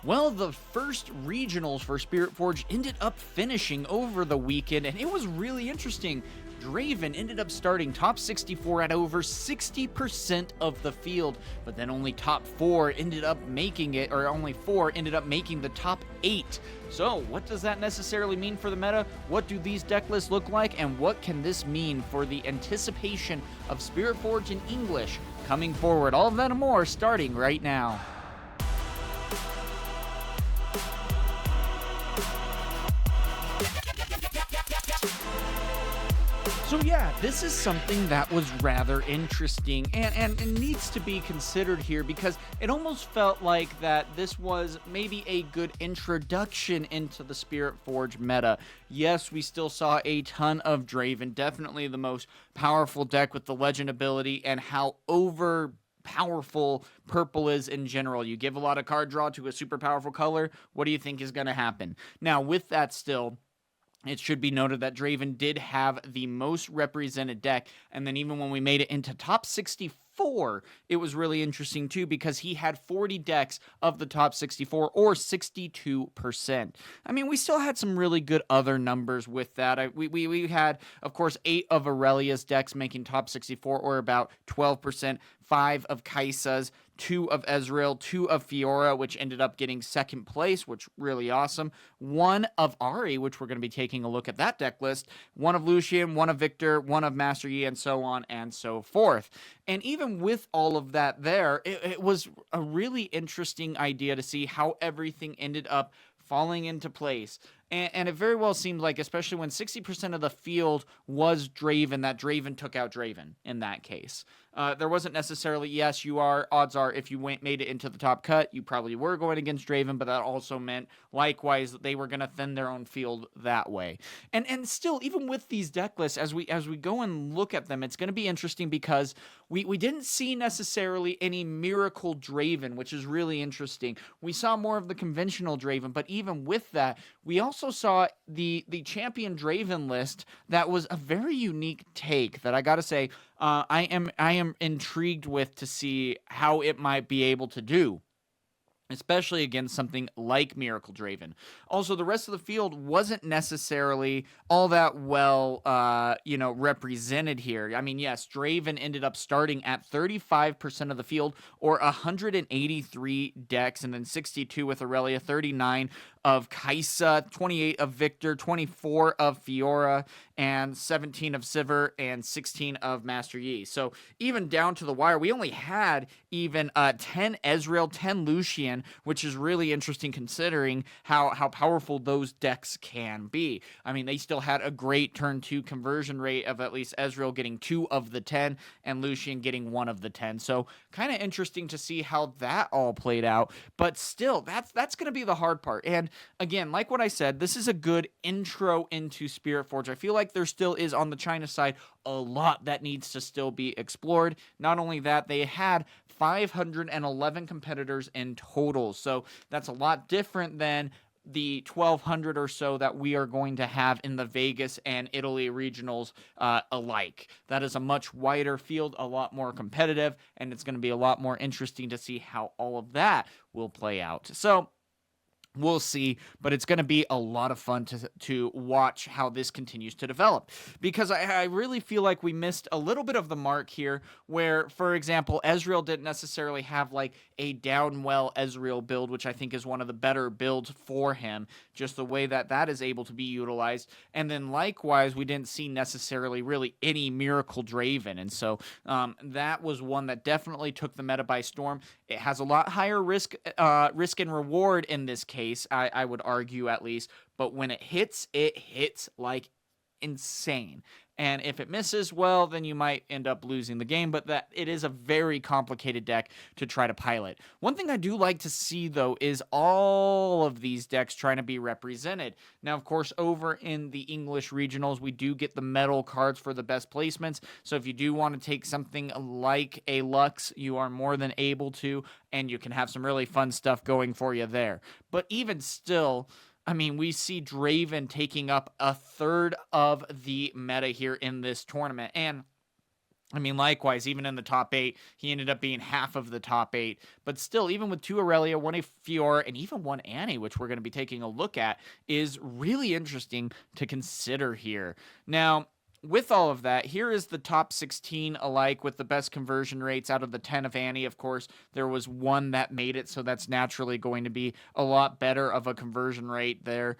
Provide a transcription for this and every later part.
Well, the first regionals for Spiritforged ended up finishing over the weekend, and it was really interesting. Draven ended up starting top 64 at over 60% of the field, but then only top 4 ended up making it, or only 4 ended up making the top 8. So what does that necessarily mean for the meta? What do these deck lists look like, and what can this mean for the anticipation of Spiritforged in English coming forward? All of that and more starting right now. So yeah, this is something that was rather interesting and needs to be considered here, because it almost felt like that this was maybe a good introduction into the Spiritforged meta. Yes, we still saw a ton of Draven, definitely the most powerful deck with the legend ability and how powerful purple is in general. You give a lot of card draw to a super powerful color, what do you think is going to happen? Now, with that still, it should be noted that Draven did have the most represented deck, and then even when we made it into top 64, it was really interesting too, because he had 40 decks of the top 64, or 62%. I mean, we still had some really good other numbers with that. We had, of course, 8 of Aurelia's decks making top 64, or about 12%, 5 of Kai'Sa's, 2 of Ezreal, 2 of Fiora, which ended up getting second place, which really awesome. 1 of Ahri, which we're going to be taking a look at that deck list. 1 of Lucian, 1 of Victor, 1 of Master Yi, and so on and so forth. And even with all of that there, it was a really interesting idea to see how everything ended up falling into place. And it very well seemed like, especially when 60% of the field was Draven, that Draven took out Draven in that case. There wasn't necessarily, yes, odds are if you made it into the top cut, you probably were going against Draven, but that also meant, likewise, that they were going to thin their own field that way. And still, even with these deck lists, as we go and look at them, it's going to be interesting, because we didn't see necessarily any miracle Draven, which is really interesting. We saw more of the conventional Draven, but even with that, we also saw the champion Draven list that was a very unique take that I gotta say, I am intrigued with to see how it might be able to do, especially against something like Miracle Draven. Also, the rest of the field wasn't necessarily all that well, represented here. I mean, yes, Draven ended up starting at 35% of the field, or 183 decks, and then 62 with Aurelia, 39 of Kai'Sa, 28 of Victor, 24 of Fiora, and 17 of Sivir, and 16 of Master Yi. So even down to the wire, we only had even 10 Ezreal, 10 Lucian, which is really interesting considering how powerful those decks can be. I mean, they still had a great turn 2 conversion rate of at least Ezreal getting 2 of the 10 and Lucian getting 1 of the 10. So kind of interesting to see how that all played out. But still, that's going to be the hard part. And again, like what I said, this is a good intro into Spiritforged. I feel like there still is, on the China side, a lot that needs to still be explored. Not only that, they had 511 competitors in total, so that's a lot different than the 1,200 or so that we are going to have in the Vegas and Italy regionals alike. That is a much wider field, a lot more competitive, and it's going to be a lot more interesting to see how all of that will play out. So we'll see, but it's going to be a lot of fun to watch how this continues to develop, because I really feel like we missed a little bit of the mark here, where, for example, Ezreal didn't necessarily have like a downwell Ezreal build, which I think is one of the better builds for him, just the way that is able to be utilized. And then likewise, we didn't see necessarily really any Miracle Draven, and so that was one that definitely took the meta by storm. It has a lot higher risk and reward in this case, I would argue, at least, but when it hits like insane. And if it misses, well, then you might end up losing the game, but that it is a very complicated deck to try to pilot. One thing I do like to see, though, is all of these decks trying to be represented. Now, of course, over in the English regionals, we do get the medal cards for the best placements, so if you do want to take something like a Lux, you are more than able to, and you can have some really fun stuff going for you there. But even still, I mean, we see Draven taking up a third of the meta here in this tournament, and I mean, likewise, even in the top 8, he ended up being half of the top 8. But still, even with 2 Aurelia, 1 a Fiora, and even 1 Annie, which we're going to be taking a look at, is really interesting to consider here. Now, with all of that, here is the top 16 alike with the best conversion rates out of the 10 of Annie. Of course, there was 1 that made it, so that's naturally going to be a lot better of a conversion rate there.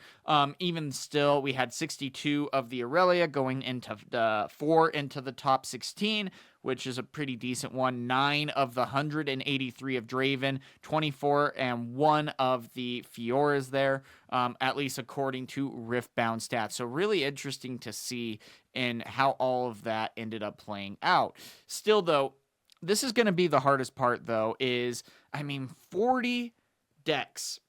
Even still, we had 62 of the Aurelia going into 4 into the top 16, which is a pretty decent one. 9 of the 183 of Draven, 24 and 1 of the Fioras there, at least according to Riftbound stats. So really interesting to see in how all of that ended up playing out. Still, though, this is going to be the hardest part, though, is, 40 decks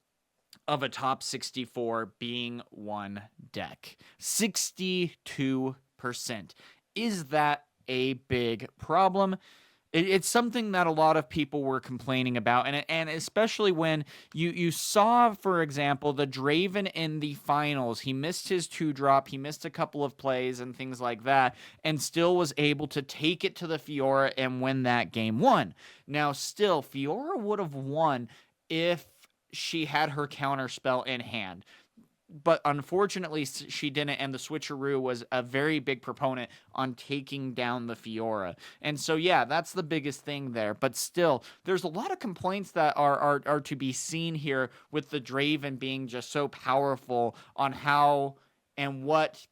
of a top 64 being 1 deck. 62%. Is that a big problem? It's something that a lot of people were complaining about, and especially when you saw, for example, the Draven in the finals. He missed his 2-drop, he missed a couple of plays and things like that, and still was able to take it to the Fiora and win that game 1. Now, still, Fiora would have won if she had her counter spell in hand. But unfortunately, she didn't, and the switcheroo was a very big proponent on taking down the Fiora. And so, yeah, that's the biggest thing there. But still, there's a lot of complaints that are to be seen here with the Draven being just so powerful on how and what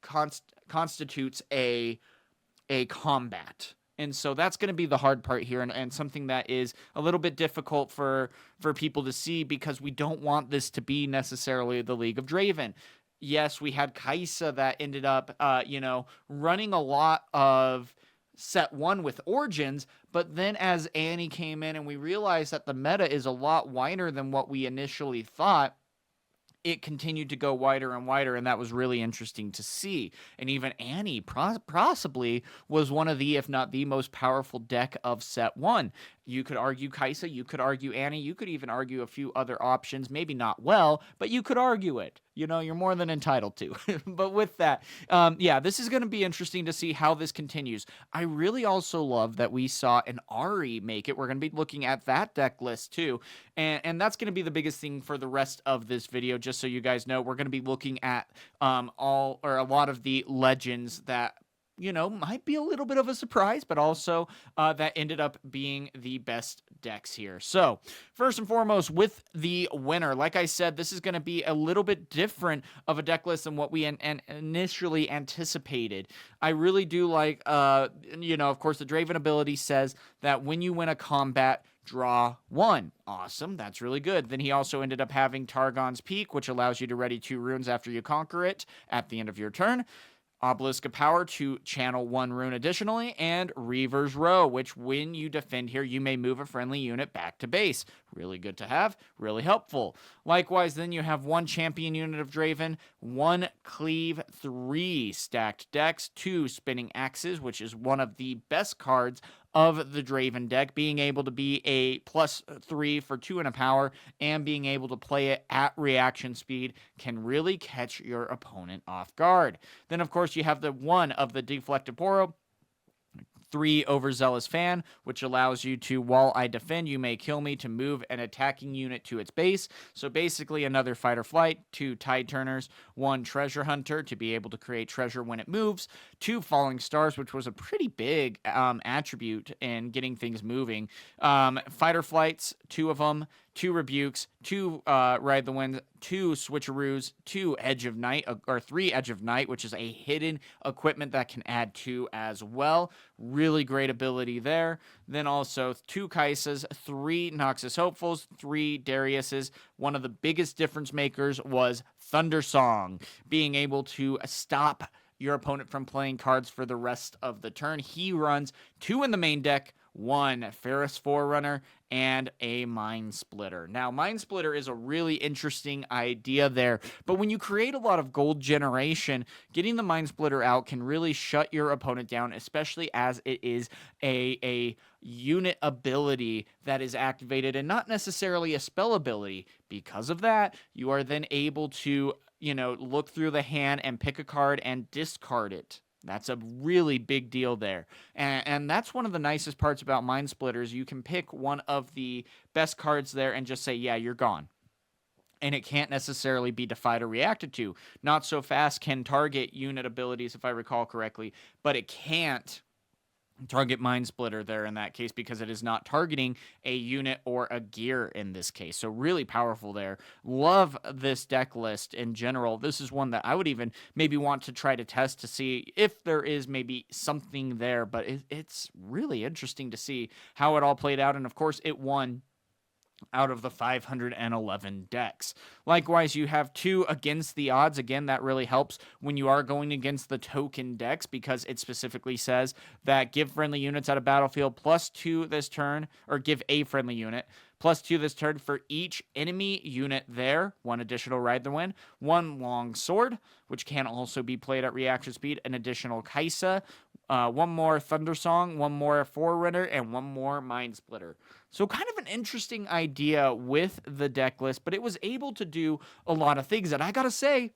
constitutes a combat. And so that's going to be the hard part here, and something that is a little bit difficult for people to see, because we don't want this to be necessarily the League of Draven. Yes, we had Kai'Sa that ended up, running a lot of set 1 with Origins, but then as Annie came in and we realized that the meta is a lot wider than what we initially thought, it continued to go wider and wider, and that was really interesting to see. And even Annie possibly was one of the, if not the most powerful deck of set 1. You could argue Kai'Sa, you could argue Annie, you could even argue a few other options, maybe not well, but you could argue it. You're more than entitled to. But with that, this is going to be interesting to see how this continues. I really also love that we saw an Ahri make it. We're going to be looking at that deck list too, and that's going to be the biggest thing for the rest of this video. Just so you guys know, we're going to be looking at a lot of the legends that might be a little bit of a surprise, but also that ended up being the best decks here. So, first and foremost, with the winner, like I said, this is going to be a little bit different of a deck list than what we initially anticipated. I really do like, of course, the Draven ability says that when you win a combat, draw 1. Awesome. That's really good. Then he also ended up having Targon's Peak, which allows you to ready 2 runes after you conquer it at the end of your turn. Obelisk of Power to channel 1 rune additionally, and Reaver's Row, which when you defend here, you may move a friendly unit back to base. Really good to have, really helpful. Likewise, then you have 1 champion unit of Draven, 1 cleave, 3 stacked decks, 2 spinning axes, which is one of the best cards of the Draven deck, being able to be a +3 for 2 and a power, and being able to play it at reaction speed can really catch your opponent off guard. Then, of course, you have the 1 of the Deflected Poro, 3 Overzealous Fan, which allows you to, while I defend, you may kill me, to move an attacking unit to its base. So basically another Fight or Flight, 2 Tide Turners, 1 Treasure Hunter to be able to create treasure when it moves, 2 Falling Stars, which was a pretty big attribute in getting things moving. Fight or Flights, 2 of them, 2 Rebukes, 2 Ride the Wind, 2 Switcheroos, 2 Edge of Night, or 3 Edge of Night, which is a hidden equipment that can add 2 as well. Really great ability there. Then also 2 Kaisas, 3 Noxus Hopefuls, 3 Dariuses. One of the biggest difference makers was Thunder Song, being able to stop your opponent from playing cards for the rest of the turn. He runs 2 in the main deck, 1 Ferris Forerunner, and a Mind Splitter. Now, Mind Splitter is a really interesting idea there, but when you create a lot of gold generation, getting the Mind Splitter out can really shut your opponent down, especially as it is a unit ability that is activated and not necessarily a spell ability. Because of that, you are then able to, look through the hand and pick a card and discard it. That's a really big deal there. And that's one of the nicest parts about Mind Splitters. You can pick one of the best cards there and just say, yeah, you're gone. And it can't necessarily be defied or reacted to. Not So Fast can target unit abilities, if I recall correctly, but it can't target Mind Splitter there in that case because it is not targeting a unit or a gear in this case. So really powerful there. Love this deck list in general. This is one that I would even maybe want to try to test to see if there is maybe something there, but it's really interesting to see how it all played out. And of course it won out of the 511 decks. Likewise, you have 2 against the odds. Again, that really helps when you are going against the token decks because it specifically says that give friendly units at a battlefield +2 this turn, or give a friendly unit +2 this turn for each enemy unit there. 1 additional Ride the Wind, 1 long sword, which can also be played at reaction speed, an additional Kaisa, 1 more Thunder Song, 1 more Forerunner, and 1 more Mind Splitter. So kind of an interesting idea with the deck list, but it was able to do a lot of things. And I gotta say,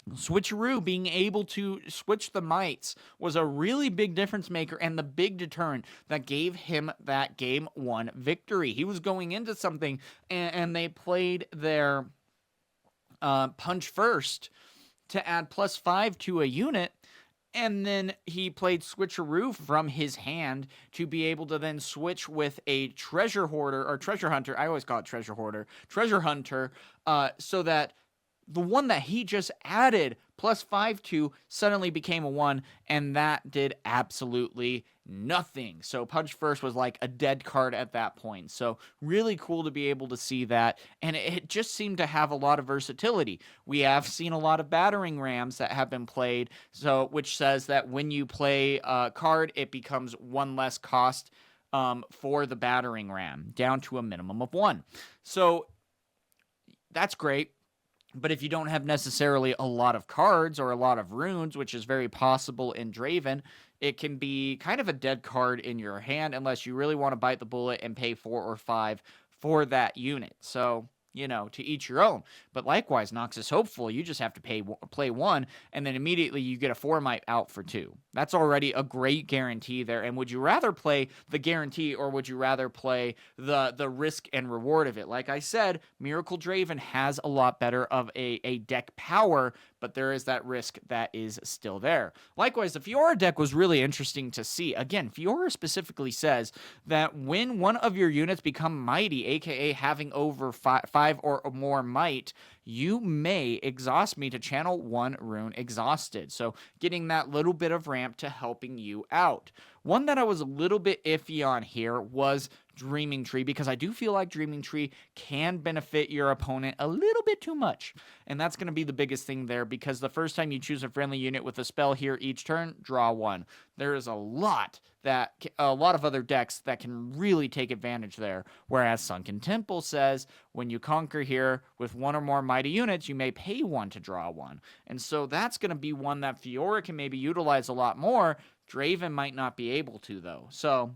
Switcheroo being able to switch the mites was a really big difference maker and the big deterrent that gave him that game 1 victory. He was going into something and they played their punch first to add +5 to a unit. And then he played Switcheroo from his hand to be able to then switch with a Treasure Hoarder, or Treasure Hunter. I always call it Treasure Hoarder. Treasure Hunter, so that the one that he just added +5 to suddenly became a 1, and that did absolutely nothing. So Punch First was like a dead card at that point. So really cool to be able to see that, and it just seemed to have a lot of versatility. We have seen a lot of battering rams that have been played, so which says that when you play a card, it becomes 1 less cost for the battering ram, down to a minimum of 1. So that's great. But if you don't have necessarily a lot of cards or a lot of runes, which is very possible in Draven, it can be kind of a dead card in your hand unless you really want to bite the bullet and pay 4 or 5 for that unit. So, you know, to each your own. But likewise, Noxus Hopeful, you just have to play 1, and then immediately you get a 4-mite out for 2. That's already a great guarantee there. And would you rather play the guarantee, or would you rather play the risk and reward of it? Like I said, Miracle Draven has a lot better of a deck power, but there is that risk that is still there. Likewise, the Fiora deck was really interesting to see. Again, Fiora specifically says that when one of your units become mighty, aka having over 5 or more might, you may exhaust me to channel 1 rune exhausted. So getting that little bit of ramp to helping you out. One that I was a little bit iffy on here was Dreaming Tree, because I do feel like Dreaming Tree can benefit your opponent a little bit too much. And that's going to be the biggest thing there, because the first time you choose a friendly unit with a spell here each turn, draw 1. There is a lot of other decks that can really take advantage there. Whereas Sunken Temple says, when you conquer here with 1 or more mighty units, you may pay 1 to draw 1. And so that's going to be one that Fiora can maybe utilize a lot more. Draven might not be able to, though. So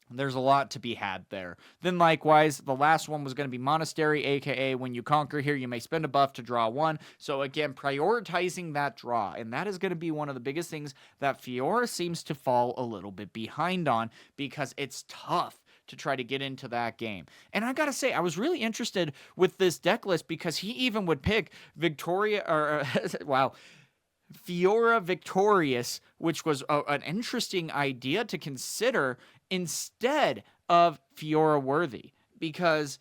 there's a lot to be had there. Then likewise, the last one was going to be Monastery, aka when you conquer here, you may spend a buff to draw 1. So again, prioritizing that draw. And that is going to be one of the biggest things that Fiora seems to fall a little bit behind on, because it's tough to try to get into that game. And I gotta say, I was really interested with this deck list, because he even would pick Fiora Victorious, which was an interesting idea to consider instead of Fiora Worthy, because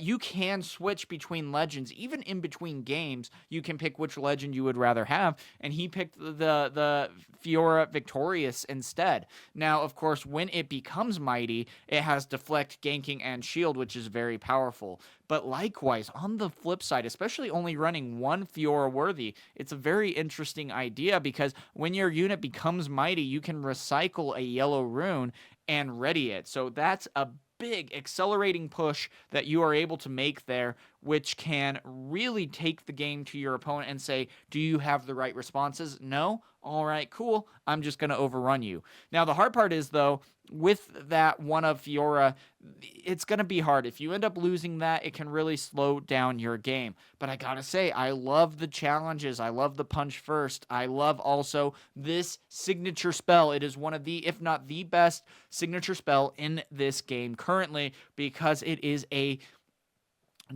you can switch between legends. Even in between games, you can pick which legend you would rather have, and he picked the Fiora Victorious instead. Now, of course, when it becomes mighty, it has deflect, ganking, and shield, which is very powerful. But likewise, on the flip side, especially only running 1 Fiora Worthy, it's a very interesting idea, because when your unit becomes mighty, you can recycle a yellow rune and ready it. So that's a big accelerating push that you are able to make there which can really take the game to your opponent and say, do you have the right responses? No? All right, cool. I'm just going to overrun you. Now, the hard part is, though, with that one of Fiora, it's going to be hard. If you end up losing that, it can really slow down your game. But I got to say, I love the challenges. I love the punch first. I love also this signature spell. It is one of the, if not the best signature spell in this game currently, because it is a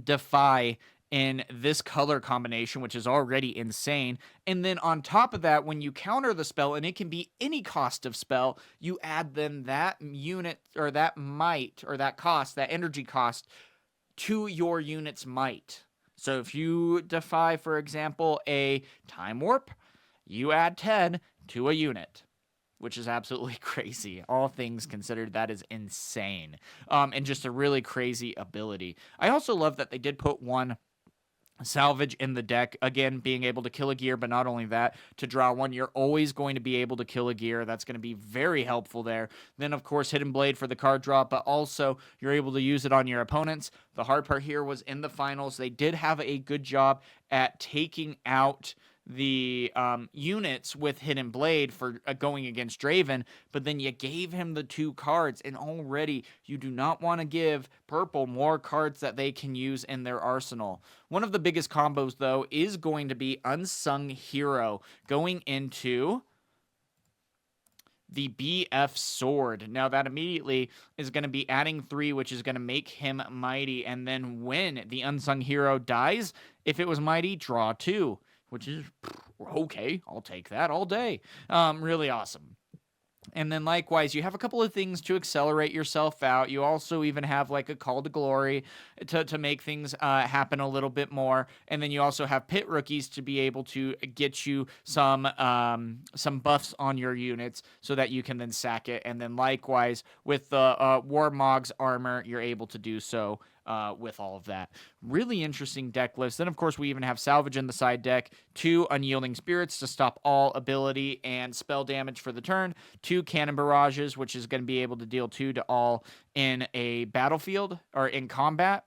defy in this color combination, which is already insane. And then on top of that, when you counter the spell, and it can be any cost of spell, you add then that unit or that might or that cost, that energy cost, to your unit's might. So if you defy, for example, a time warp, you add 10 to a unit, which is absolutely crazy. All things considered, that is insane. And just a really crazy ability. I also love that they did put one salvage in the deck, again, being able to kill a gear, but not only that, to draw one, you're always going to be able to kill a gear. That's going to be very helpful there. Then, of course, Hidden Blade for the card draw, but also you're able to use it on your opponents. The hard part here was in the finals, they did have a good job at taking out the units with Hidden Blade for going against Draven, but then you gave him the 2 cards, and already you do not want to give purple more cards that they can use in their arsenal. One of the biggest combos, though, is going to be Unsung Hero going into the BF Sword. Now that immediately is going to be adding 3, which is going to make him mighty, and then when the Unsung Hero dies, if it was mighty, draw 2. Which is, okay, I'll take that all day. Really awesome. And then likewise, you have a couple of things to accelerate yourself out. You also even have like a call to glory to make things happen a little bit more. And then you also have pit rookies to be able to get you some buffs on your units so that you can then sack it. And then likewise, with the Warmog's armor, you're able to do so with all of that. Really interesting deck list. Then, of course, we even have Salvage in the side deck, 2 Unyielding Spirits to stop all ability and spell damage for the turn, 2 Cannon Barrages, which is going to be able to deal 2 to all in a battlefield or in combat.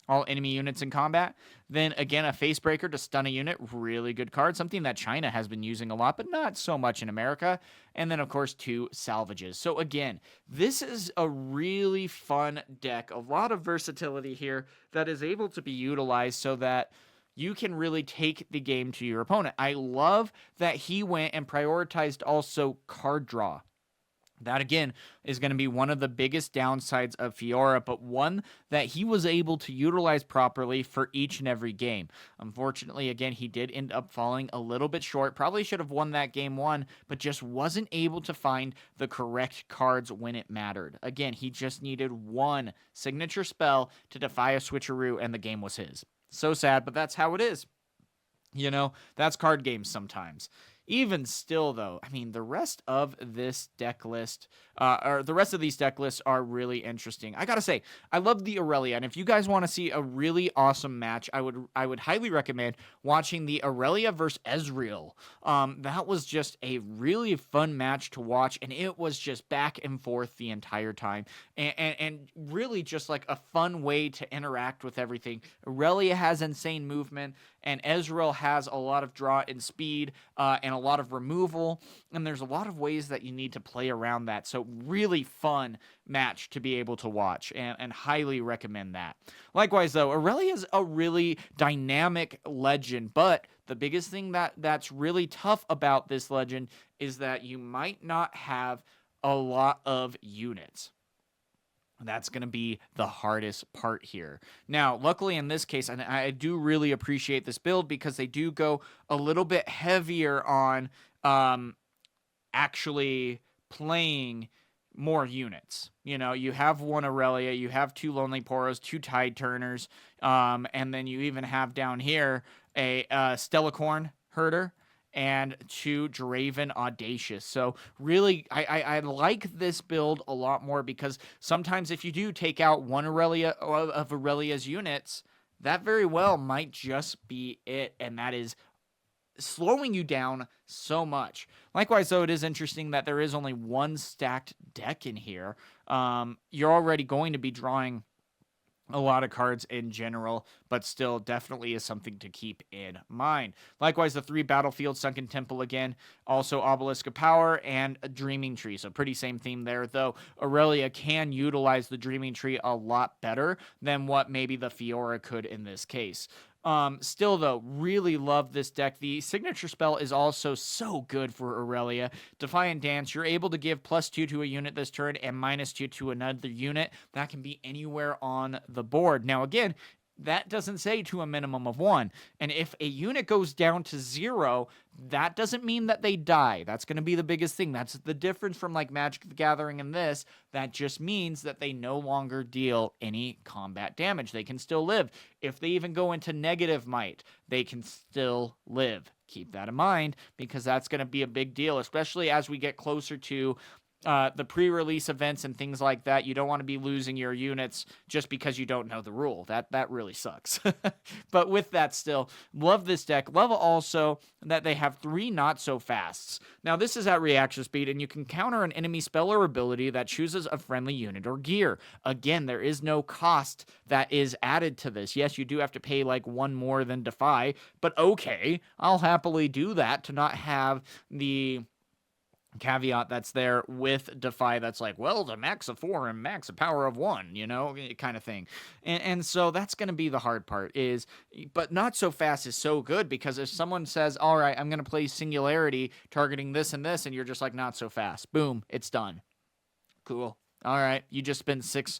All enemy units in combat. Then again, a Facebreaker to stun a unit. Really good card. Something that China has been using a lot, but not so much in America. And then, of course, 2 Salvages. So again, this is a really fun deck. A lot of versatility here that is able to be utilized so that you can really take the game to your opponent. I love that he went and prioritized also card draw. That, again, is going to be one of the biggest downsides of Fiora, but one that he was able to utilize properly for each and every game. Unfortunately, again, he did end up falling a little bit short. Probably should have won that game 1, but just wasn't able to find the correct cards when it mattered. Again, he just needed one signature spell to defy a switcheroo, and the game was his. So sad, but that's how it is. You know, that's card games sometimes. Even still, though, I mean, the rest of this deck list, or the rest of these deck lists are really interesting. I gotta say, I love the Aurelia, and if you guys want to see a really awesome match, I would highly recommend watching the Aurelia versus Ezreal. That was just a really fun match to watch, and it was just back and forth the entire time, and really just like a fun way to interact with everything. Aurelia has insane movement, and Ezreal has a lot of draw and speed, and a lot of removal, and there's a lot of ways that you need to play around that. So really fun match to be able to watch, and highly recommend that. Likewise, though, Aurelia is a really dynamic legend, but the biggest thing that's really tough about this legend is that you might not have a lot of units. That's going to be the hardest part here. Now, luckily in this case, and I do really appreciate this build because they do go a little bit heavier on actually playing more units. You know, you have 1 Aurelia, you have 2 Lonely Poros, 2 Tide Turners, and then you even have down here a Stellacorn Herder and 2 Draven Audacious. So really, I like this build a lot more because sometimes if you do take out 1 Aurelia of Aurelia's units, that very well might just be it, and that is slowing you down so much. Likewise, though, it is interesting that there is only 1 stacked deck in here. You're already going to be drawing a lot of cards in general, but still definitely is something to keep in mind. Likewise, the 3 Battlefield Sunken Temple again, also Obelisk of Power and a Dreaming Tree. So pretty same theme there, though Aurelia can utilize the Dreaming Tree a lot better than what maybe the Fiora could in this case. Still though, really love this deck. The signature spell is also so good for Aurelia. Defiant Dance, you're able to give +2 to a unit this turn and -2 to another unit. That can be anywhere on the board. Now again, that doesn't say to a minimum of 1. And if a unit goes down to 0, that doesn't mean that they die. That's going to be the biggest thing. That's the difference from like Magic the Gathering and this. That just means that they no longer deal any combat damage. They can still live. If they even go into negative might, they can still live. Keep that in mind because that's going to be a big deal, especially as we get closer to the pre-release events and things like that. You don't want to be losing your units just because you don't know the rule. That really sucks. But with that still, love this deck. Love also that they have 3 not-so-fasts. Now, this is at reaction speed, and you can counter an enemy spell or ability that chooses a friendly unit or gear. Again, there is no cost that is added to this. Yes, you do have to pay like 1 more than Defy, but okay, I'll happily do that to not have the caveat that's there with Defy that's like, well, the max of 4 and max of power of 1, you know, kind of thing. And so that's going to be the hard part is, but not so fast is so good because if someone says, all right, I'm going to play Singularity targeting this and this, and you're just like, not so fast. Boom, it's done. Cool. All right, you just spent six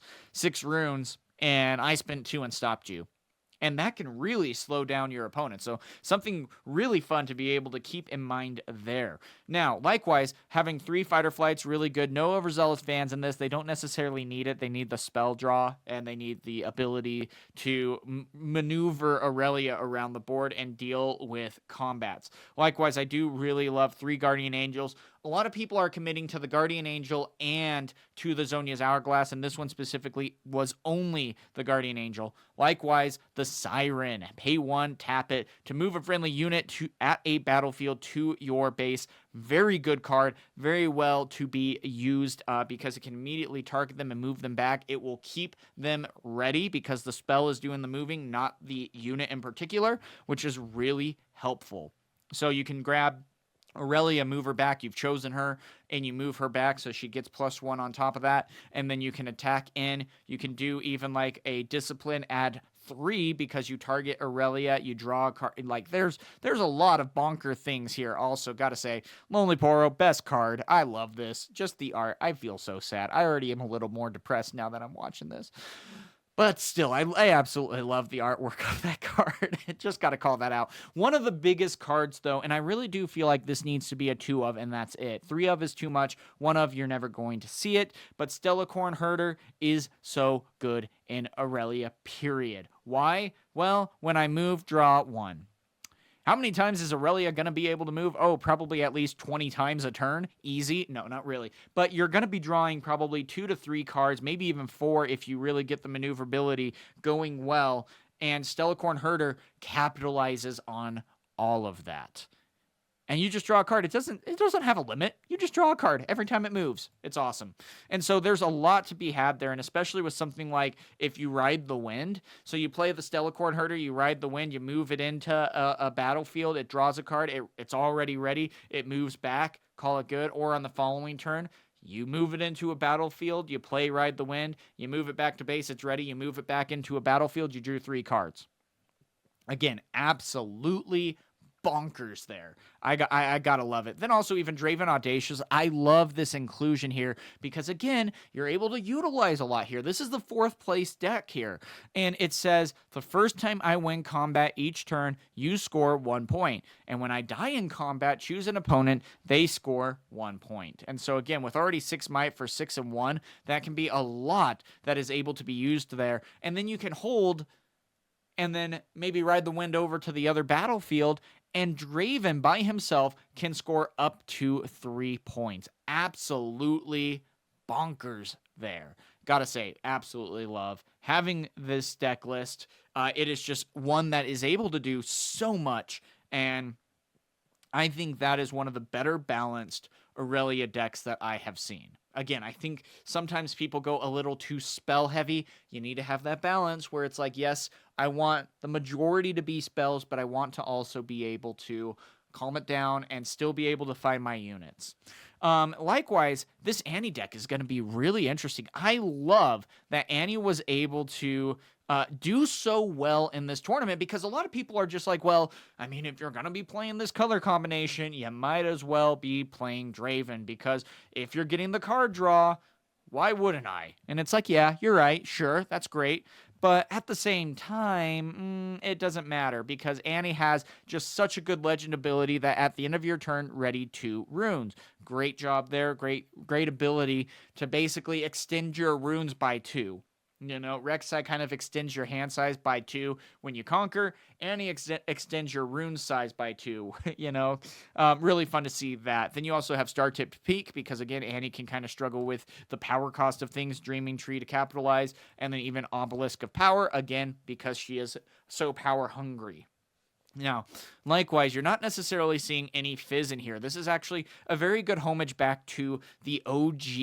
runes and I spent 2 and stopped you. And that can really slow down your opponent. So something really fun to be able to keep in mind there. Now, likewise, having 3 fighter flights, really good. No overzealous fans in this. They don't necessarily need it. They need the spell draw, and they need the ability to maneuver Aurelia around the board and deal with combats. Likewise, I do really love 3 Guardian Angels. A lot of people are committing to the Guardian Angel and to the Zhonya's Hourglass, and this one specifically was only the Guardian Angel. Likewise, the Siren. Pay 1, tap it to move a friendly unit at a battlefield to your base. Very good card, very well to be used because it can immediately target them and move them back. It will keep them ready because the spell is doing the moving, not the unit in particular, which is really helpful. So you can grab Aurelia, move her back. You've chosen her, and you move her back, so she gets +1 on top of that. And then you can attack in. You can do even like a discipline, add 3 because you target Aurelia. You draw a card. Like there's a lot of bonker things here. Also, gotta say, Lonely Poro, best card. I love this. Just the art. I feel so sad. I already am a little more depressed now that I'm watching this. But still, I absolutely love the artwork of that card. Just got to call that out. One of the biggest cards, though, and I really do feel like this needs to be a 2 of, and that's it. 3 of is too much. 1 of, you're never going to see it. But Stellacorn Herder is so good in Aurelia, period. Why? Well, when I move, draw 1. How many times is Aurelia going to be able to move? Oh, probably at least 20 times a turn. Easy. No, not really. But you're going to be drawing probably 2 to 3 cards, maybe even 4 if you really get the maneuverability going well. And Stellacorn Herder capitalizes on all of that. And you just draw a card. It doesn't have a limit. You just draw a card every time it moves. It's awesome. And so there's a lot to be had there, and especially with something like if you ride the wind. So you play the Stellacorn Herder, you ride the wind, you move it into a battlefield, it draws a card, it's already ready, it moves back, call it good. Or on the following turn, you move it into a battlefield, you play Ride the Wind, you move it back to base, it's ready, you move it back into a battlefield, you drew 3 cards. Again, absolutely bonkers there. I gotta love it. Then also even Draven Audacious. I love this inclusion here because again, you're able to utilize a lot here. This is the 4th place deck here. And it says, the first time I win combat each turn, you score 1 point. And when I die in combat, choose an opponent, they score 1 point. And so again, with already 6 might for 6 and 1, that can be a lot that is able to be used there. And then you can hold and then maybe ride the wind over to the other battlefield, and Draven by himself can score up to 3 points. Absolutely bonkers there. Gotta say, absolutely love having this deck list. It is just one that is able to do so much, and I think that is one of the better balanced Aurelia decks that I have seen. Again, I think sometimes people go a little too spell heavy. You need to have that balance where it's like, yes, I want the majority to be spells, but I want to also be able to calm it down and still be able to find my units. Likewise, this Annie deck is going to be really interesting. I love that Annie was able to do so well in this tournament, because a lot of people are just like, well, I mean, if you're going to be playing this color combination, you might as well be playing Draven, because if you're getting the card draw, why wouldn't I? And it's like, yeah, you're right. Sure, that's great. But at the same time, it doesn't matter, because Annie has just such a good legend ability that at the end of your turn, ready 2 runes. Great job there. Great ability to basically extend your runes by 2. You know, Rek'Sai kind of extends your hand size by 2 when you conquer. Annie extends your rune size by 2. You know, really fun to see that. Then you also have Star Tipped Peak, because again, Annie can kind of struggle with the power cost of things, Dreaming Tree to capitalize, and then even Obelisk of Power, again, because she is so power hungry. Now, likewise, you're not necessarily seeing any fizz in here. This is actually a very good homage back to the OG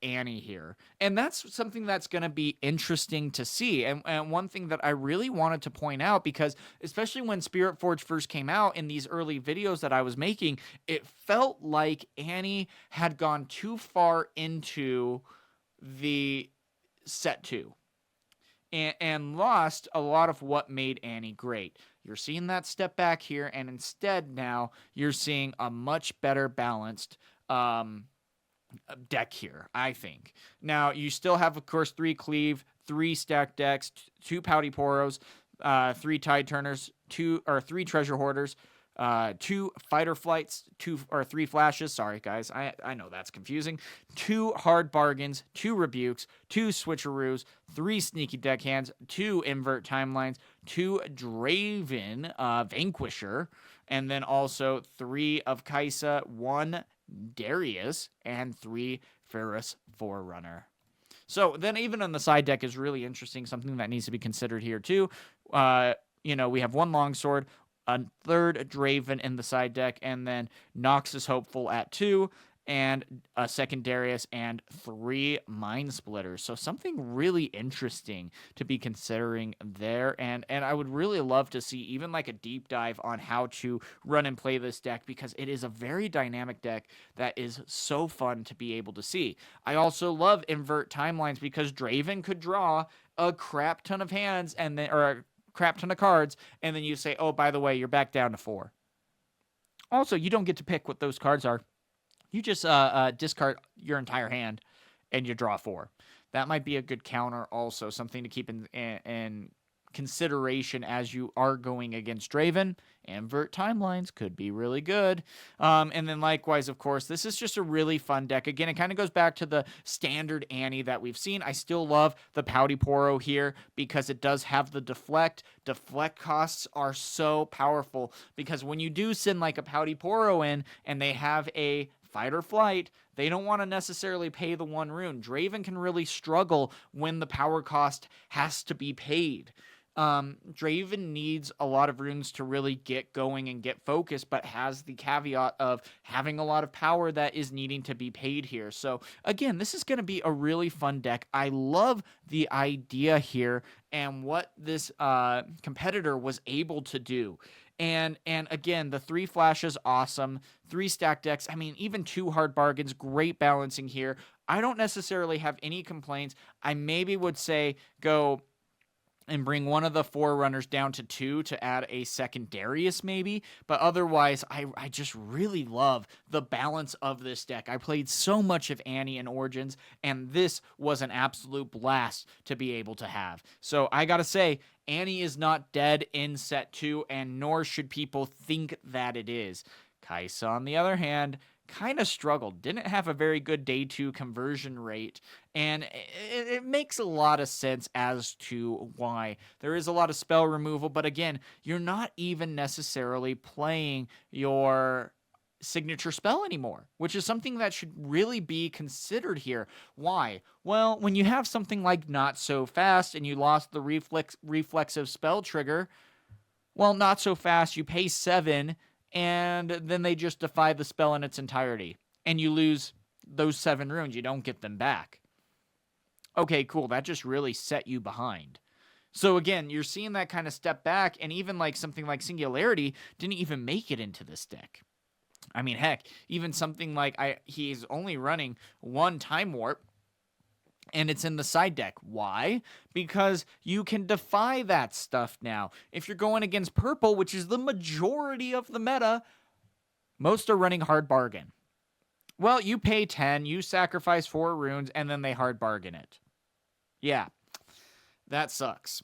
Annie here. And that's something that's going to be interesting to see. And one thing that I really wanted to point out, because especially when Spiritforged first came out in these early videos that I was making, it felt like Annie had gone too far into the set 2. And lost a lot of what made Annie great. You're seeing that step back here, and instead now you're seeing a much better balanced deck here, I think. Now, you still have, of course, 3 Cleave, 3 Stacked Decks, 2 Pouty Poros, 3 Tide Turners, 3 Treasure Hoarders, 2 Fighter Flights, 3 Flashes. Sorry, guys. I know that's confusing. 2 Hard Bargains, 2 Rebukes, 2 Switcheroos, 3 Sneaky Deckhands, 2 Invert Timelines, 2 Draven Vanquisher, and then also 3 of Kaisa, 1 Darius, and 3 Ferris Forerunner. So then even on the side deck is really interesting, something that needs to be considered here too. You know, we have 1 Longsword, a 3rd Draven in the side deck, and then Nox is Hopeful at 2, and a 2nd Darius, and 3 Mind Splitters. So something really interesting to be considering there, and I would really love to see even like a deep dive on how to run and play this deck, because it is a very dynamic deck that is so fun to be able to see. I also love Invert Timelines, because Draven could draw a crap ton of hands, and then, or a crap ton of cards, and then you say, oh, by the way, you're back down to 4. Also, you don't get to pick what those cards are. You just discard your entire hand, and you draw 4. That might be a good counter also, something to keep in consideration as you are going against Draven. Invert Timelines could be really good. And then likewise, of course, this is just a really fun deck. Again, it kind of goes back to the standard Annie that we've seen. I still love the Pouty Poro here, because it does have the deflect. Deflect costs are so powerful, because when you do send like a Pouty Poro in and they have a Fight or Flight, they don't want to necessarily pay the 1 rune. Draven can really struggle when the power cost has to be paid. Draven needs a lot of runes to really get going and get focused, but has the caveat of having a lot of power that is needing to be paid here. So again, this is going to be a really fun deck. I love the idea here and what this competitor was able to do. And again, the 3 Flashes, awesome. 3 Stacked Decks, I mean, even 2 Hard Bargains, great balancing here. I don't necessarily have any complaints. I maybe would say go and bring one of the Forerunners down to 2 to add a 2nd Darius maybe. But otherwise, I just really love the balance of this deck. I played so much of Annie in Origins, and this was an absolute blast to be able to have. So I gotta say, Annie is not dead in set 2, and nor should people think that it is. Kaisa, on the other hand, kind of struggled, didn't have a very good day 2 conversion rate, and it makes a lot of sense as to why. There is a lot of spell removal, but again, you're not even necessarily playing your signature spell anymore, which is something that should really be considered here. Why? Well, when you have something like Not So Fast and you lost the reflexive spell trigger, well, Not So Fast, you pay 7 and then they just defy the spell in its entirety. And you lose those 7 runes. You don't get them back. Okay, cool. That just really set you behind. So again, you're seeing that kind of step back, and even like something like Singularity didn't even make it into this deck. I mean, heck, even something like he's only running 1 Time Warp, and it's in the side deck. Why? Because you can defy that stuff now. If you're going against purple, which is the majority of the meta, most are running hard bargain. Well, you pay 10, you sacrifice 4 runes, and then they hard bargain it. Yeah, that sucks.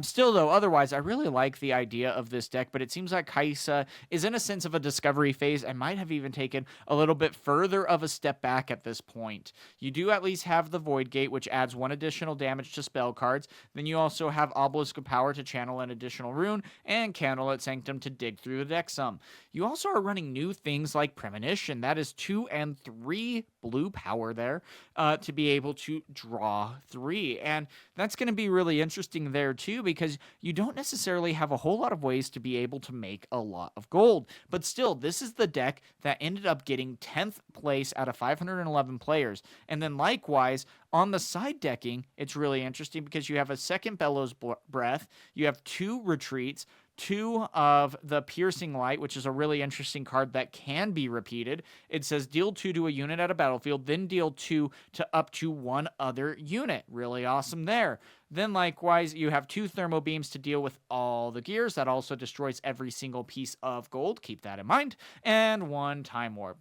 Still, though, otherwise, I really like the idea of this deck, but it seems like Kai'Sa is in a sense of a discovery phase and might have even taken a little bit further of a step back at this point. You do at least have the Void Gate, which adds 1 additional damage to spell cards. Then you also have Obelisk of Power to channel an additional rune, and Candlelit Sanctum to dig through the deck some. You also are running new things like Premonition. That is 2 and 3 blue power there to be able to draw 3. And that's going to be really interesting there too, because you don't necessarily have a whole lot of ways to be able to make a lot of gold. But still, this is the deck that ended up getting 10th place out of 511 players. And then likewise, on the side decking, it's really interesting because you have a second Bellows Breath, you have 2 retreats, 2 of the Piercing Light, which is a really interesting card that can be repeated. It says deal 2 to a unit at a battlefield, then deal 2 to up to 1 other unit. Really awesome there. Then likewise, you have 2 Thermo Beams to deal with all the gears. That also destroys every single piece of gold. Keep that in mind. And 1 Time Warp.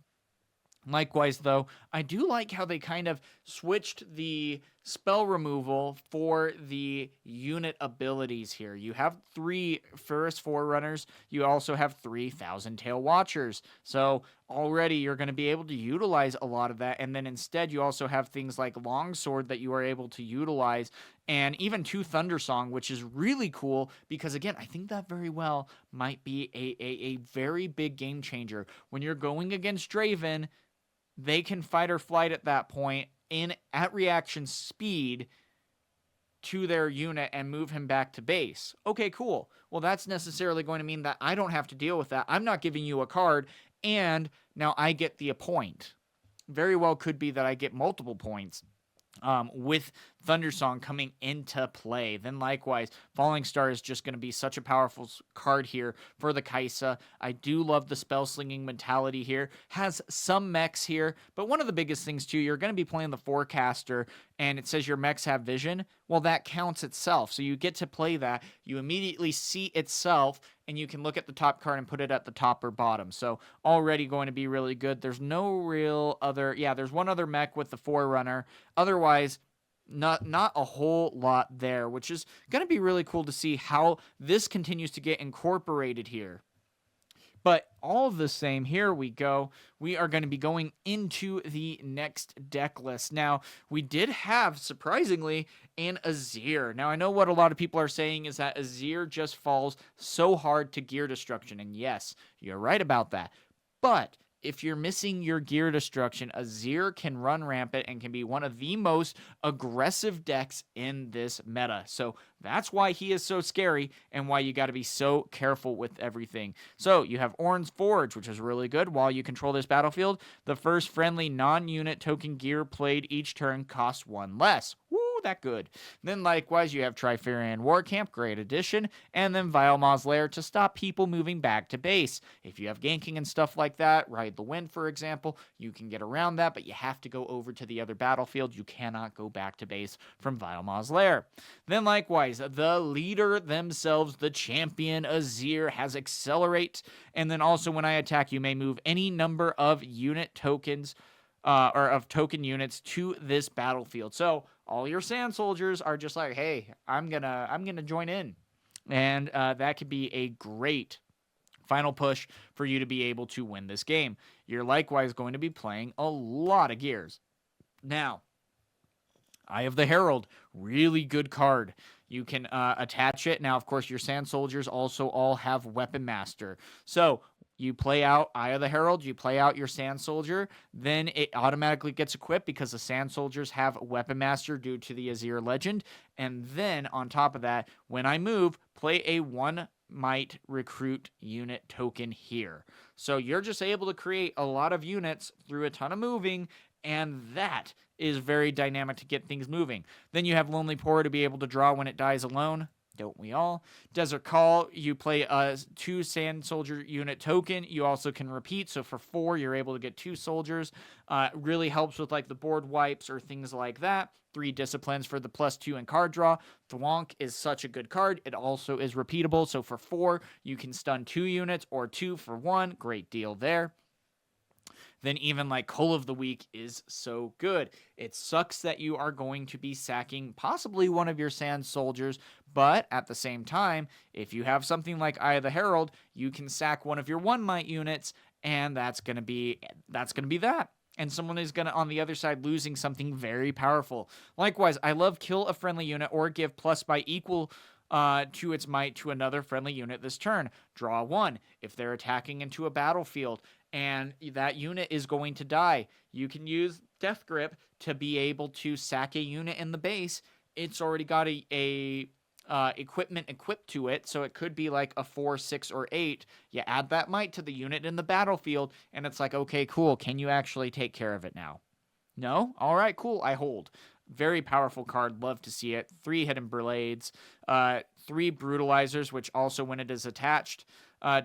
Likewise, though, I do like how they kind of switched the spell removal for the unit abilities here. You have 3 First Forerunners. You also have 3 Thousand Tail Watchers. So already you're going to be able to utilize a lot of that. And then instead you also have things like Longsword that you are able to utilize, and even 2 Thundersong, which is really cool because, again, I think that very well might be a very big game changer. When you're going against Draven, they can fight or flight at that point at reaction speed to their unit and move him back to base. Okay, cool. Well, that's necessarily going to mean that I don't have to deal with that. I'm not giving you a card, and now I get the point. Very well could be that I get multiple points with Thundersong coming into play. Then likewise, Falling Star is just going to be such a powerful card here for the Kai'Sa. I do love the spell slinging mentality here. Has some mechs here, but one of the biggest things too, you're going to be playing the Forecaster, and it says your mechs have vision. Well, that counts itself. So you get to play that. You immediately see itself, and you can look at the top card and put it at the top or bottom. So already going to be really good. There's no real other... Yeah, there's one other mech with the Forerunner. Otherwise, not a whole lot there, which is going to be really cool to see how this continues to get incorporated here. But all the same, here we go. We are going to be going into the next deck list. Now, we did have, surprisingly, an Azir. Now, I know what a lot of people are saying is that Azir just falls so hard to gear destruction. And yes, you're right about that. But if you're missing your gear destruction, Azir can run rampant and can be one of the most aggressive decks in this meta. So that's why he is so scary and why you got to be so careful with everything. So you have Ornn's Forge, which is really good. While you control this battlefield, the first friendly non-unit token gear played each turn costs 1 less. Woo, that good. Then likewise, you have Trifarian War Camp, great addition, and then Vilemaw's Lair to stop people moving back to base. If you have ganking and stuff like that, Ride the Wind, for example, you can get around that, but you have to go over to the other battlefield. You cannot go back to base from Vilemaw's Lair. Then likewise, the leader themselves, the champion Azir, has Accelerate, and then also when I attack, you may move any number of unit tokens or of token units to this battlefield. So all your sand soldiers are just like, hey, I'm gonna join in, and that could be a great final push for you to be able to win this game. You're likewise going to be playing a lot of gears. Now, Eye of the Herald, really good card. You can attach it. Now, of course, your Sand Soldiers also all have Weapon Master. So you play out Eye of the Herald, you play out your Sand Soldier, then it automatically gets equipped because the Sand Soldiers have Weapon Master due to the Azir legend. And then on top of that, when I move, play a 1 might recruit unit token here. So you're just able to create a lot of units through a ton of moving, and that is very dynamic to get things moving. Then you have Lonely Pour to be able to draw when it dies alone. Don't we all? Desert Call, you play a 2 Sand Soldier unit token. You also can repeat, so for 4, you're able to get 2 soldiers. Really helps with like the board wipes or things like that. 3 Disciplines for the +2 and card draw. Thwonk is such a good card. It also is repeatable, so for 4, you can stun 2 units or 2 for 1. Great deal there. Then even like Call of the Week is so good. It sucks that you are going to be sacking possibly one of your Sand Soldiers, but at the same time, if you have something like Eye of the Herald, you can sack one of your 1 might units, and that's gonna be that. And someone is gonna on the other side losing something very powerful. Likewise, I love kill a friendly unit or give plus by equal to its might to another friendly unit this turn. Draw 1. If they're attacking into a battlefield and that unit is going to die, you can use Death Grip to be able to sack a unit in the base. It's already got a equipment equipped to it, so it could be like a 4, 6, or 8. You add that might to the unit in the battlefield, and it's like, okay, cool. Can you actually take care of it now? No? All right, cool. I hold. Very powerful card. Love to see it. 3 Hidden Blades, 3 Brutalizers, which also when it is attached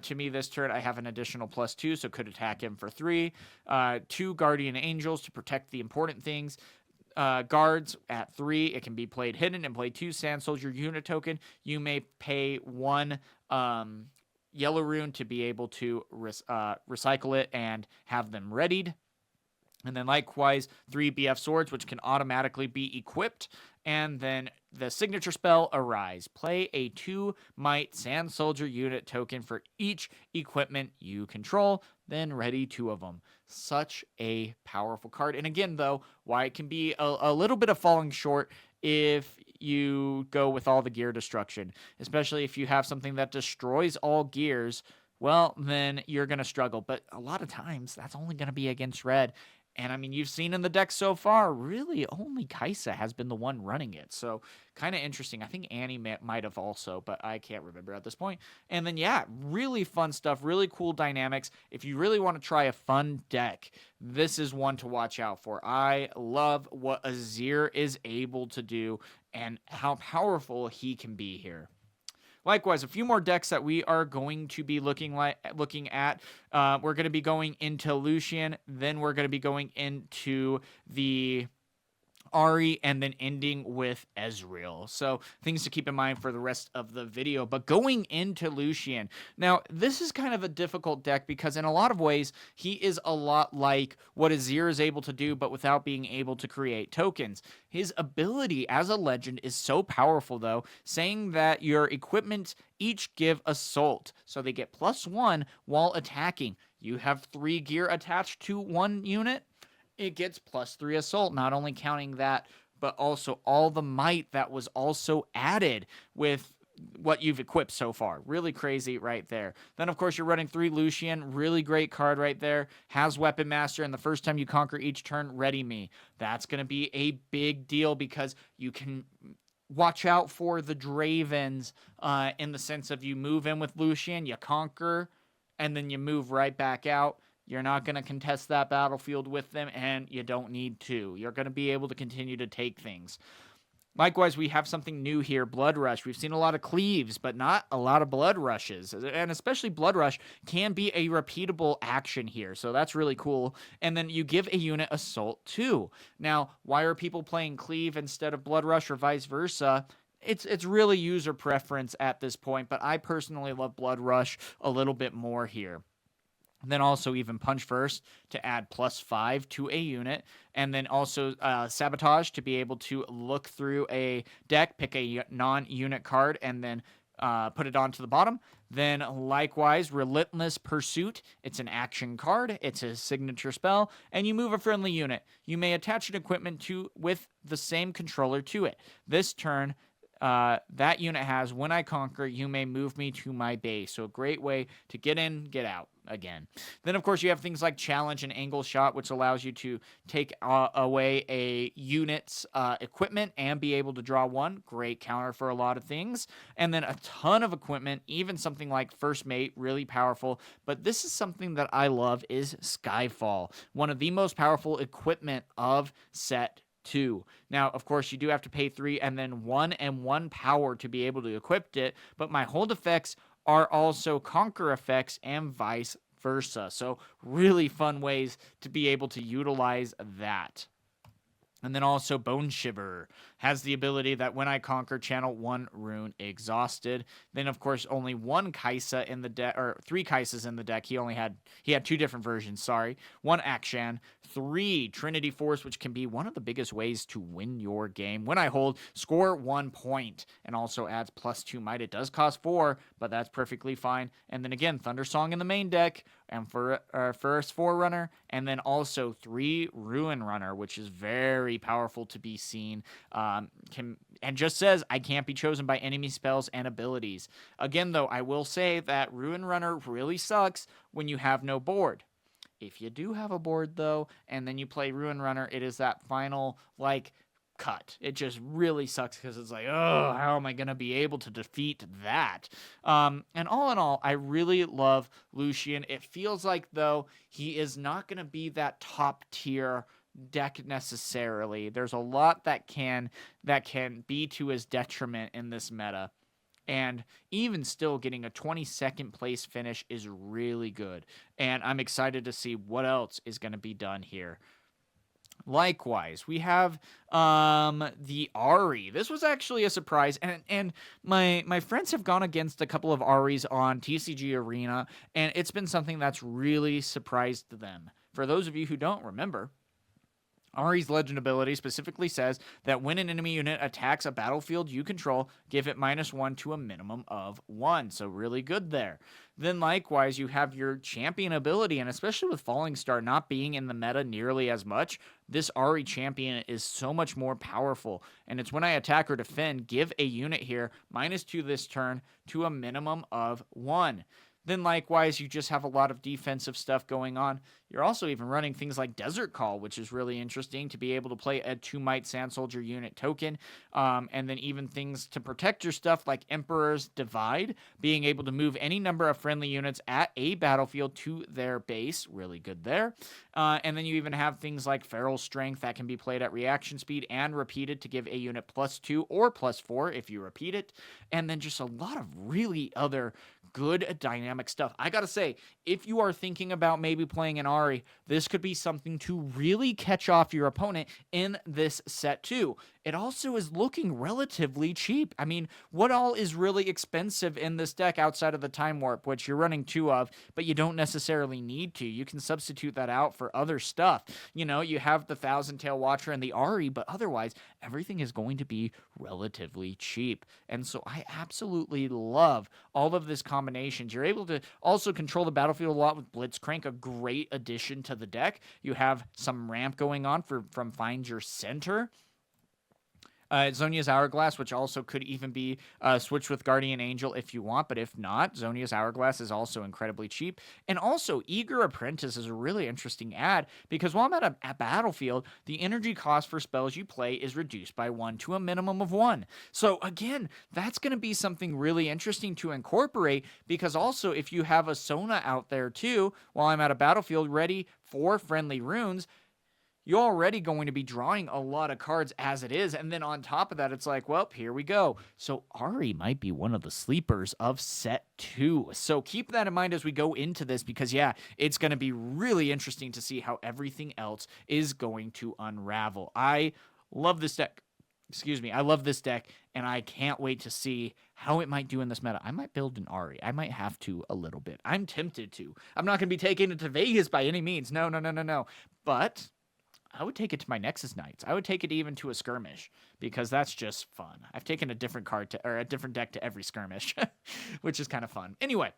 to me this turn, I have an additional +2, so could attack him for 3. 2 Guardian Angels to protect the important things. Guards at 3. It can be played hidden and play 2 Sand Soldier unit token. You may pay 1 Yellow Rune to be able to recycle it and have them readied. And then likewise, 3 BF Swords, which can automatically be equipped. And then the signature spell, Arise. Play a 2 Might Sand Soldier unit token for each equipment you control. Then ready 2 of them. Such a powerful card. And again, though, why it can be a little bit of falling short if you go with all the gear destruction. Especially if you have something that destroys all gears, well, then you're going to struggle. But a lot of times, that's only going to be against red. And I mean, you've seen in the deck so far, really only Kaisa has been the one running it. So kind of interesting. I think Annie might have also, but I can't remember at this point. And then, yeah, really fun stuff, really cool dynamics. If you really want to try a fun deck, this is one to watch out for. I love what Azir is able to do and how powerful he can be here. Likewise, a few more decks that we are going to be looking at. We're going to be going into Lucian, then we're going to be going into the Ahri, and then ending with Ezreal. So things to keep in mind for the rest of the video. But going into Lucian, now this is kind of a difficult deck because in a lot of ways, he is a lot like what Azir is able to do, but without being able to create tokens. His ability as a legend is so powerful though, saying that your equipment each give assault. So they get +1 while attacking. You have 3 gear attached to 1 unit. It gets +3 assault, not only counting that, but also all the might that was also added with what you've equipped so far. Really crazy right there. Then, of course, you're running 3 Lucian. Really great card right there. Has Weapon Master, and the first time you conquer each turn, ready me. That's going to be a big deal because you can watch out for the Dravens in the sense of you move in with Lucian, you conquer, and then you move right back out. You're not going to contest that battlefield with them, and you don't need to. You're going to be able to continue to take things. Likewise, we have something new here, Blood Rush. We've seen a lot of cleaves, but not a lot of Blood Rushes. And especially Blood Rush can be a repeatable action here, so that's really cool. And then you give a unit Assault too. Now, why are people playing cleave instead of Blood Rush or vice versa? It's really user preference at this point, but I personally love Blood Rush a little bit more here. Then also even Punch First to add +5 to a unit. And then also Sabotage to be able to look through a deck, pick a non-unit card, and then put it onto the bottom. Then likewise, Relentless Pursuit. It's an action card. It's a signature spell. And you move a friendly unit. You may attach an equipment with the same controller to it. This turn, that unit has, when I conquer, you may move me to my base. So a great way to get in, get out again. Then, of course, you have things like challenge and angle shot, which allows you to take away a unit's equipment and be able to draw one. Great counter for a lot of things. And then a ton of equipment, even something like First Mate, really powerful. But this is something that I love is Skyfall, one of the most powerful equipment of set 2. Now, of course, you do have to pay 3 and then 1 and 1 power to be able to equip it, but my hold effects are also conquer effects and vice versa. So really fun ways to be able to utilize that. And then also Bone Shiver has the ability that when I conquer, channel 1 rune exhausted. Then, of course, only 1 Kaisa in the deck, or 3 Kaisas in the deck. He had 2 different versions, sorry. 1 Akshan, 3 Trinity Force, which can be one of the biggest ways to win your game. When I hold, score 1 point, and also adds +2 might. It does cost 4, but that's perfectly fine. And then again, Thunder Song in the main deck, and for first Forerunner, and then also 3 Ruin Runner, which is very powerful to be seen. And just says I can't be chosen by enemy spells and abilities. Again, though, I will say that Ruin Runner really sucks when you have no board. If you do have a board, though, and then you play Ruin Runner, it is that final, cut. It just really sucks because it's like, oh, how am I going to be able to defeat that? And all in all, I really love Lucian. It feels like, though, he is not going to be that top tier deck necessarily. There's a lot that can be to his detriment in this meta. And even still, getting a 22nd place finish is really good. And I'm excited to see what else is going to be done here. Likewise, we have the Ahri. This was actually a surprise, and my friends have gone against a couple of Ahris on TCG Arena, and it's been something that's really surprised them. For those of you who don't remember, Ahri's legend ability specifically says that when an enemy unit attacks a battlefield you control, give it -1 to a minimum of 1. So really good there. Then likewise, you have your champion ability, and especially with Falling Star not being in the meta nearly as much, this Ahri champion is so much more powerful. And it's when I attack or defend, give a unit here -2 this turn to a minimum of 1. Then likewise, you just have a lot of defensive stuff going on. You're also even running things like Desert Call, which is really interesting to be able to play a 2 Might Sand Soldier unit token. And then even things to protect your stuff like Emperor's Divide, being able to move any number of friendly units at a battlefield to their base. Really good there. And then you even have things like Feral Strength that can be played at reaction speed and repeated to give a unit +2 or +4 if you repeat it. And then just a lot of really other good dynamic stuff. I gotta say, if you are thinking about maybe playing an Ahri, this could be something to really catch off your opponent in this set too. It also is looking relatively cheap. I mean, what all is really expensive in this deck outside of the Time Warp, which you're running 2 of, but you don't necessarily need to. You can substitute that out for other stuff. You know, you have the Thousand Tail Watcher and the Ahri, but otherwise, everything is going to be relatively cheap. And so I absolutely love all of this combinations. You're able to also control the battlefield a lot with Blitzcrank, a great addition to the deck. You have some ramp going on from Find Your Center. Zonia's Hourglass, which also could even be switched with Guardian Angel if you want, but if not, Zonia's Hourglass is also incredibly cheap. And also, Eager Apprentice is a really interesting ad, because while I'm at a battlefield, the energy cost for spells you play is reduced by 1 to a minimum of 1. So again, that's going to be something really interesting to incorporate, because also if you have a Sona out there too, while I'm at a battlefield ready for friendly runes, you're already going to be drawing a lot of cards as it is. And then on top of that, it's like, well, here we go. So Ahri might be one of the sleepers of set 2. So keep that in mind as we go into this, because yeah, it's going to be really interesting to see how everything else is going to unravel. I love this deck. Excuse me. I love this deck, and I can't wait to see how it might do in this meta. I might build an Ahri. I might have to a little bit. I'm tempted to. I'm not going to be taking it to Vegas by any means. No. But I would take it to my Nexus Knights. I would take it even to a skirmish, because that's just fun. I've taken a different a different deck to every skirmish, which is kind of fun. Anyway,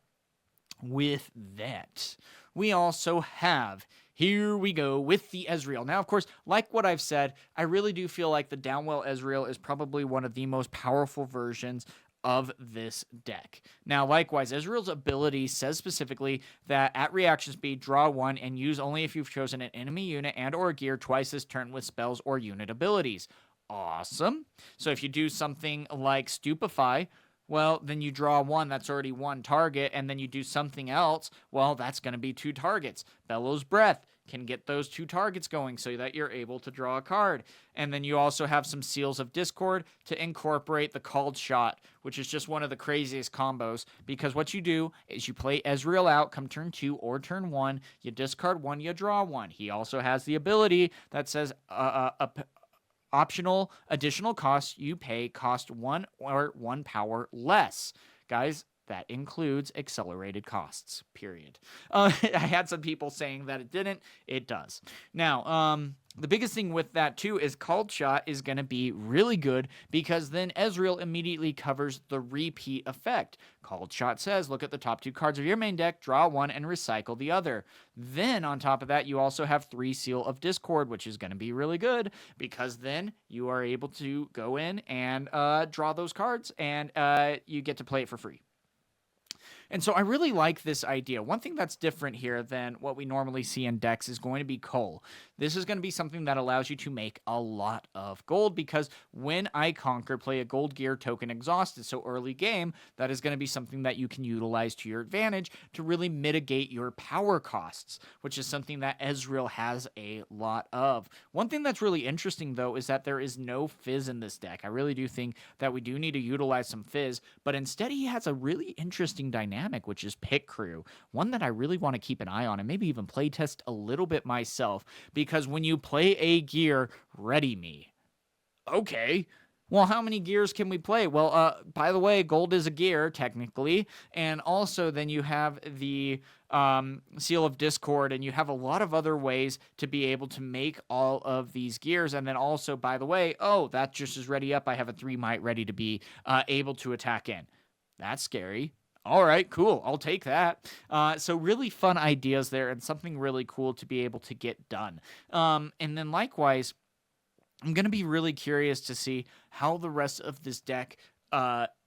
with that, we also have here we go with the Ezreal. Now, of course, like what I've said, I really do feel like the Downwell Ezreal is probably one of the most powerful versions of this deck. Now, likewise, Ezreal's ability says specifically that at reaction speed, draw 1 and use only if you've chosen an enemy unit and or gear twice this turn with spells or unit abilities. Awesome. So if you do something like Stupefy, well, then you draw 1, that's already 1 target, and then you do something else, well, that's going to be 2 targets. Bellows Breath can get those 2 targets going so that you're able to draw a card. And then you also have some Seals of Discord to incorporate the Called Shot, which is just one of the craziest combos, because what you do is you play Ezreal out come turn 2 or turn 1, you discard 1, you draw 1. He also has the ability that says optional additional costs you pay cost 1 or 1 power less. Guys, that includes accelerated costs, period. I had some people saying that it didn't. It does. Now, the biggest thing with that, too, is Called Shot is going to be really good because then Ezreal immediately covers the repeat effect. Called Shot says, look at the top 2 cards of your main deck, draw 1, and recycle the other. Then, on top of that, you also have 3 Seal of Discord, which is going to be really good because then you are able to go in and draw those cards, and you get to play it for free. And so I really like this idea. One thing that's different here than what we normally see in decks is going to be Cull. This is going to be something that allows you to make a lot of gold because when I Conquer, play a gold gear token exhausted. So early game, that is going to be something that you can utilize to your advantage to really mitigate your power costs, which is something that Ezreal has a lot of. One thing that's really interesting, though, is that there is no Fizz in this deck. I really do think that we do need to utilize some Fizz, but instead he has a really interesting dynamic, which is Pit Crew, one that I really want to keep an eye on and maybe even play test a little bit myself, because when you play a gear, ready me. Okay. Well, how many gears can we play? Well, by the way, gold is a gear, technically, and also then you have the Seal of Discord, and you have a lot of other ways to be able to make all of these gears, and then also, by the way, oh, that just is ready up. I have a 3 might ready to be able to attack in. That's scary. All right, cool. I'll take that. So really fun ideas there and something really cool to be able to get done. And then likewise, I'm going to be really curious to see how the rest of this deck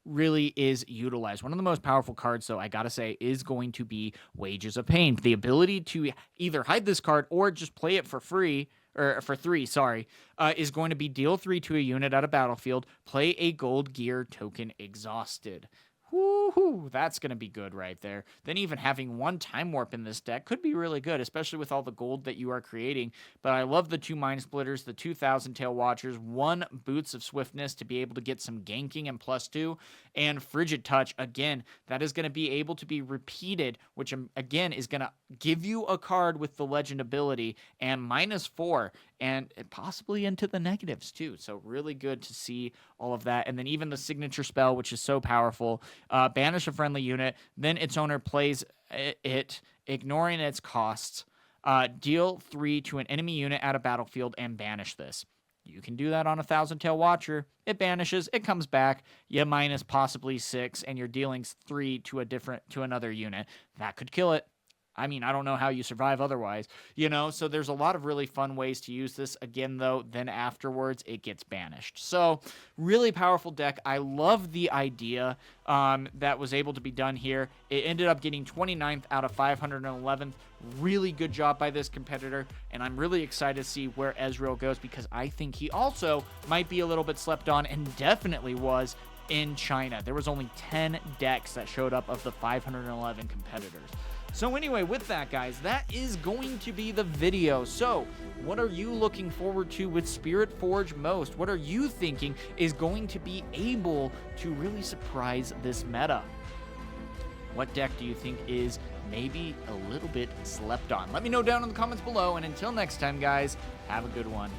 really is utilized. One of the most powerful cards, though, I gotta say, is going to be Wages of Pain. The ability to either hide this card or just play it for free, or for 3, sorry, is going to be deal 3 to a unit at a battlefield, play a gold gear token exhausted. Woohoo, that's going to be good right there. Then even having 1 Time Warp in this deck could be really good, especially with all the gold that you are creating. But I love the 2 Mind Splitters, the 2,000 Tail Watchers, 1 Boots of Swiftness to be able to get some ganking and +2, and Frigid Touch, again, that is going to be able to be repeated, which again is going to give you a card with the Legend ability and -4, and possibly into the negatives too. So really good to see all of that. And then even the signature spell, which is so powerful, banish a friendly unit, then its owner plays it, ignoring its costs, deal 3 to an enemy unit at a battlefield and banish this. You can do that on a 1,000 Tail Watcher. It banishes, it comes back, you minus possibly 6, and you're dealing 3 to another unit. That could kill it. I mean, I don't know how you survive otherwise, so there's a lot of really fun ways to use this. Again, though, then afterwards it gets banished. So really powerful deck. I love the idea that was able to be done here. It ended up getting 29th out of 511th. Really good job by this competitor, and I'm really excited to see where Ezreal goes, because I think he also might be a little bit slept on, and definitely was in China. There was only 10 decks that showed up of the 511 competitors. So anyway, with that, guys, that is going to be the video. So what are you looking forward to with Spiritforged most? What are you thinking is going to be able to really surprise this meta? What deck do you think is maybe a little bit slept on? Let me know down in the comments below, and until next time, guys, have a good one.